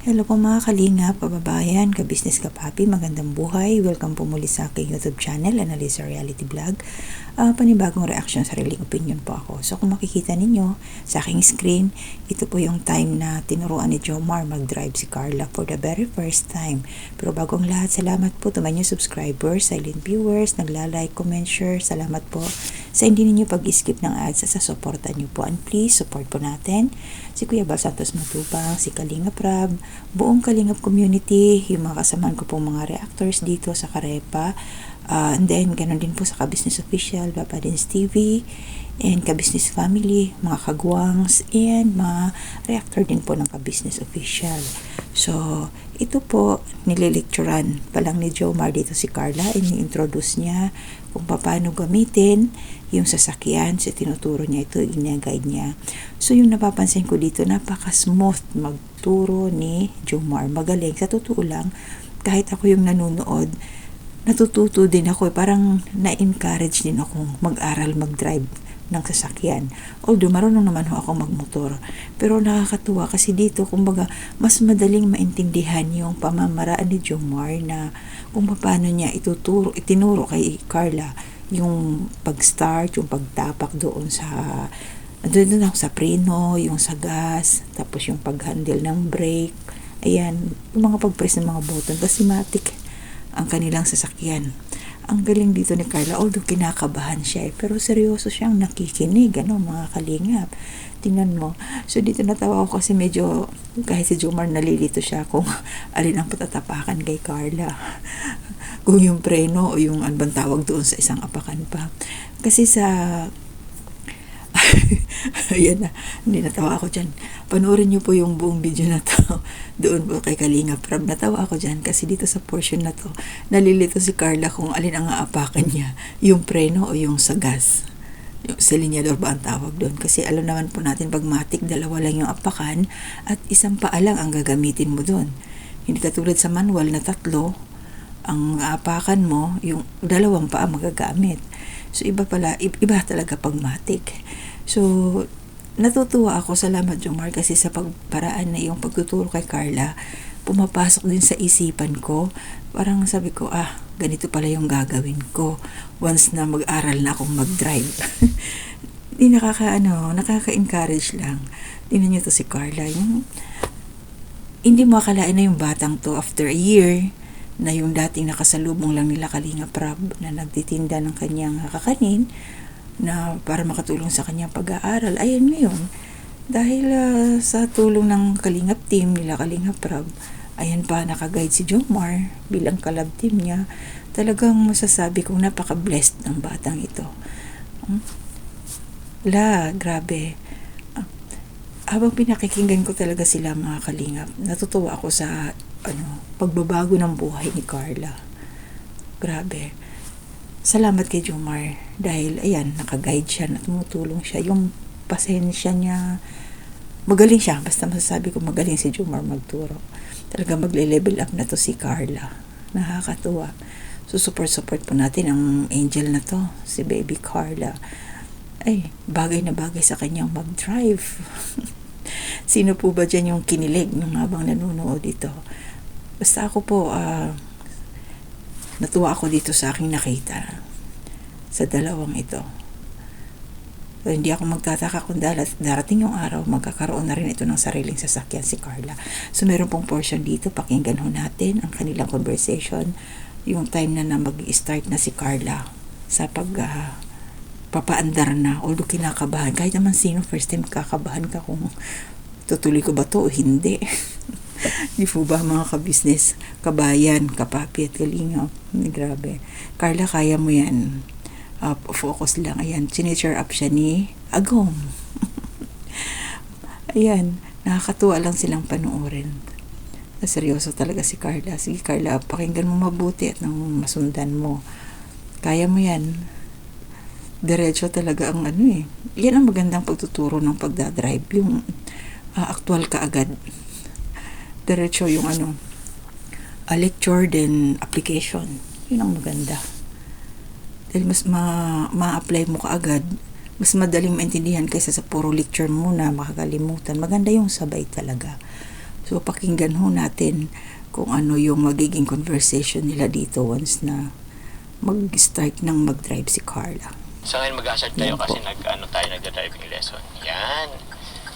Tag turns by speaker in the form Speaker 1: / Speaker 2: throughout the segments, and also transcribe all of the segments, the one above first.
Speaker 1: Hello po mga kalinga, kababayan, ka-business, ka-papi, magandang buhay. Welcome po muli sa aking YouTube channel, Analisa Reality Vlog. Panibagong reaction, sariling opinion po ako. So kung makikita ninyo sa aking screen, ito po yung time na tinuruan ni Jomar mag-drive si Carla for the very first time. Pero bago ang lahat, salamat po to my new subscribers, silent viewers, nagla-like, comment, share. Salamat po sa hindi ninyo pag-skip ng ads sa suporta nyo po. And please, support po natin si Kuya Bal Santos Matubang, si Kalinga Prab, buong Kalingap community, yung mga kasamahan ko pong mga reactors dito sa Karepa, and then ganon din po sa Ka-Business Official, Papa Dins TV, and Ka-Business Family, mga kagwangs, and mga reactor din po ng Ka-Business Official. So, ito po, nililecturan pa lang ni Jomar dito si Carla, ini-introduce niya kung paano gamitin yung sasakyan. So, tinuturo niya ito, ina-guide niya. So, yung napapansin ko dito, napaka-smooth magturo ni Jomar. Magaling. Sa totoo lang, kahit ako yung nanonood, natututo din ako. Parang na-encourage din akong mag-aral, mag-drive ng sasakyan. Although marunong naman ako magmotor. Pero nakakatuwa kasi dito, kumbaga, mas madaling maintindihan yung pamamaraan ni Jomar na kung paano niya itinuro kay Carla yung pag-start, yung pagtapak doon sa sa preno, yung sa gas, tapos yung pag-handle ng brake, ayan, yung mga pag-press ng mga button, kasi matik ang kanilang sasakyan. Ang galing dito ni Carla, although kinakabahan siya pero seryoso siyang nakikinig, mga kalingap. Tingnan mo. So dito natawa ako kasi medyo, kahit si Jomar nalilito siya kung alin ang patatapakan kay Carla. Kung yung preno o yung anong tawag doon sa isang apakan pa. Kasi sa ayan na, hindi natawa ako dyan. Panoorin niyo po yung buong video na to. Doon po kay Kalinga Prab. Natawa ako dyan kasi dito sa portion na to, nalilito si Carla kung alin ang aapakan niya. Yung preno o yung sa gas. Yung silinyador ba ang tawag doon? Kasi alam naman po natin pag matik, dalawa lang yung apakan at isang paa lang ang gagamitin mo doon. Hindi katulad sa manual na 3, ang aapakan mo, yung 2 paa magagamit. So iba talaga pag matik. So, natutuwa ako, salamat Jomar, kasi sa pagparaan na yung pagtuturo kay Carla, pumapasok din sa isipan ko. Parang sabi ko, ganito pala yung gagawin ko once na mag-aral na akong mag-drive. Di nakaka-encourage lang. Tingnan niyo to si Carla, yung hindi mo akalain na yung batang to after a year, na yung dating nakasalubong lang nila Kalinga Prab na nagtitinda ng kanyang kakanin, na para makatulong sa kanyang pag-aaral. Ayan ngayon, dahil sa tulong ng Kalingap team nila Kalinga Prab, ayan pa, nakaguide si Jomar bilang kalab team niya. Talagang masasabi kong napaka-blessed ng batang ito. Grabe. Habang pinakikinggan ko talaga sila mga Kalingap, natutuwa ako sa pagbabago ng buhay ni Carla. Grabe. Salamat kay Jomar dahil ayan, naka-guide siya, na tumutulong siya. Yung pasensya niya, magaling siya. Basta masasabi ko magaling si Jomar magturo. Talaga magle-level up na to si Carla. Nakakatuwa. So support po natin ang angel na to, si baby Carla. Ay, bagay na bagay sa kanyang mag-drive. Sino po ba dyan yung kinilig nung habang nanonood dito? Basta ako po, natuwa ako dito sa aking nakita sa dalawang ito. So, hindi ako magtataka kung darating yung araw, magkakaroon na rin ito ng sariling sasakyan si Carla. So meron pong portion dito, pakinggan ho natin ang kanilang conversation, yung time na mag-start na si Carla sa papaandar na, although kinakabahan. Kahit naman sino, first time kakabahan ka kung tutuloy ko ba to o hindi. Di po ba mga ka-business, kabayan, kapapi at kalinga? Grabe. Carla, kaya mo yan. Focus lang. Ayan, chinecheer up siya ni Agong. Ayan, nakakatuwa lang silang panoorin. Seryoso talaga si Carla. Sige Carla, pakinggan mo mabuti at nang masundan mo. Kaya mo yan. Diretso talaga ang Yan ang magandang pagtuturo ng pagdadrive. Yung actual ka agad. Diretso yung lecture then application. Yun ang maganda. Dahil mas ma-apply mo kaagad, mas madaling maintindihan kaysa sa puro lecture muna, makakalimutan. Maganda yung sabay talaga. So pakinggan ho natin kung ano yung magiging conversation nila dito once na mag-start ng mag-drive si Carla.
Speaker 2: So ngayon mag-hazard tayo
Speaker 1: Yan po.
Speaker 2: kasi nagda-driving lesson. Yan.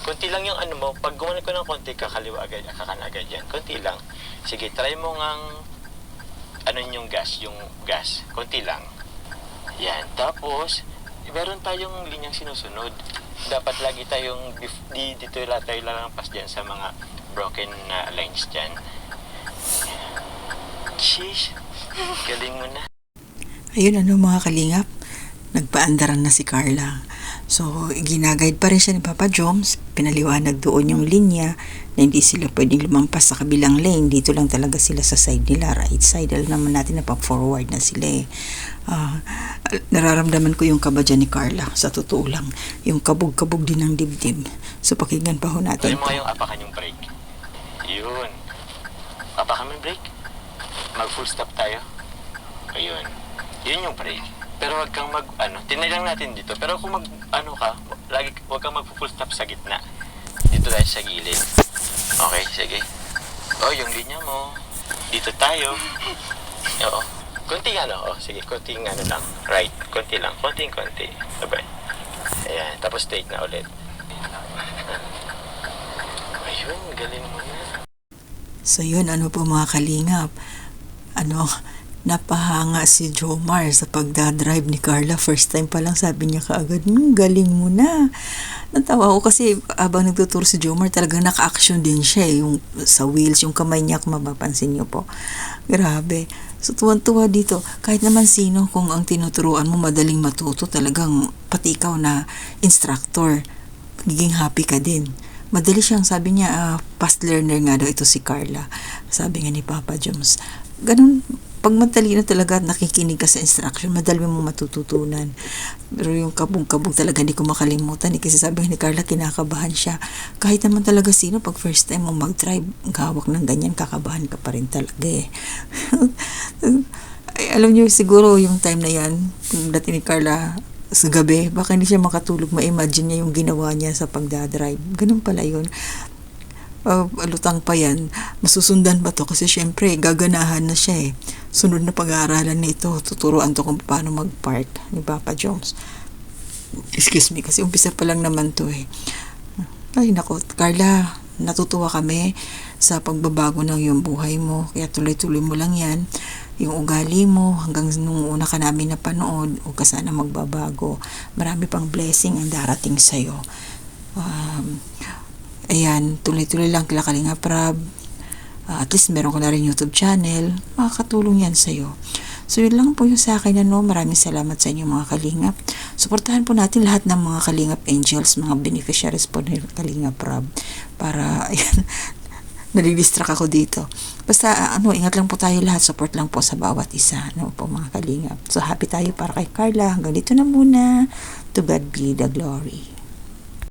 Speaker 2: Konti lang yung mo, pag gumawa ko ng konti, kakaliwa agad, kakan agad yan. Konti lang. Sige, try mo ngang yung gas. Konti lang. Yan. Tapos, meron tayong linyang sinusunod. Dapat lagi tayong, dito tayo lalampas dyan sa mga broken lines dyan. Sheesh. Galing mo na.
Speaker 1: Ayun mga kalingap, nagpaandaran na si Carla. So, ginaguide pa rin siya ni Papa Joms. Pinaliwanag doon yung linya na hindi sila pwedeng lumampas sa kabilang lane. Dito lang talaga sila sa side nila, right side. Alam naman natin na pa-forward na sila eh. Nararamdaman ko yung kaba dyan ni Carla, sa totoo lang. Yung kabog-kabog din ng dibdib. So, pakinggan pa ho natin.
Speaker 2: Pwede mo ngayong apakan yung brake. Yun. Apakan mo yung brake. Mag-full stop tayo. Ayun. Yun yung brake. Pero wag kang tinay lang natin dito. Pero kung wag kang mag-full stop sa gitna. Dito tayo sa gilid. Okay, sige. Oh, yung linya mo. Dito tayo. Oo. Konting sige, konting lang. Right, konti lang. Konting-konti. Sabay. Ayan, tapos straight na ulit. Ayun, galing mo na.
Speaker 1: So yun, po mga kalingap. Napahanga si Jomar sa pagdadrive ni Carla. First time pa lang sabi niya kaagad, galing mo na. Natawa ko kasi habang nagtuturo si Jomar, talagang naka-action din siya yung sa wheels, yung kamay niya kung mapapansin niyo po. Grabe. So tuwan-tuwa dito. Kahit naman sino, kung ang tinuturuan mo madaling matuto, talagang pati ikaw na instructor, magiging happy ka din. Madali siyang, sabi niya, fast learner nga daw ito si Carla. Sabi nga ni Papa Joms. Ganun, pag matalino talaga at nakikinig ka sa instruction, madali mo matututunan. Pero yung kabog-kabog talaga hindi ko makalimutan. Kasi sabi ni Carla, kinakabahan siya. Kahit naman talaga sino, pag first time mo mag-drive, hawak ng ganyan, kakabahan ka pa rin talaga eh. Ay, alam niyo, siguro yung time na yan, yung dati ni Carla, sa gabi, baka hindi siya makatulog, ma-imagine niya yung ginawa niya sa pagdadrive. Ganun pala yun. Lutang pa yan, masusundan ba to? Kasi syempre, gaganahan na siya eh. Sunod na pag-aaralan na ito, tuturuan to kung paano mag-park ni Papa Joms. Excuse me, kasi umpisa pa lang naman to eh. Ay nako, Carla, natutuwa kami sa pagbabago ng iyong buhay mo. Kaya tuloy-tuloy mo lang yan. Yung ugali mo, hanggang nung una ka namin napanood, huwag ka sana magbabago. Marami pang blessing ang darating sa'yo. Ayan, tuloy-tuloy lang kila Kalinga Prab. At least meron ko na rin YouTube channel. Makakatulong yan sa'yo. So yun lang po yung sa akin. Maraming salamat sa inyo mga Kalingap. Suportahan po natin lahat ng mga Kalingap Angels, mga beneficiaries po ng Kalinga Prab. Para, ayan, nadidistract ako dito. Basta, ingat lang po tayo lahat. Support lang po sa bawat isa. Po mga Kalingap. So happy tayo para kay Carla. Hanggang dito na muna. To God be the glory.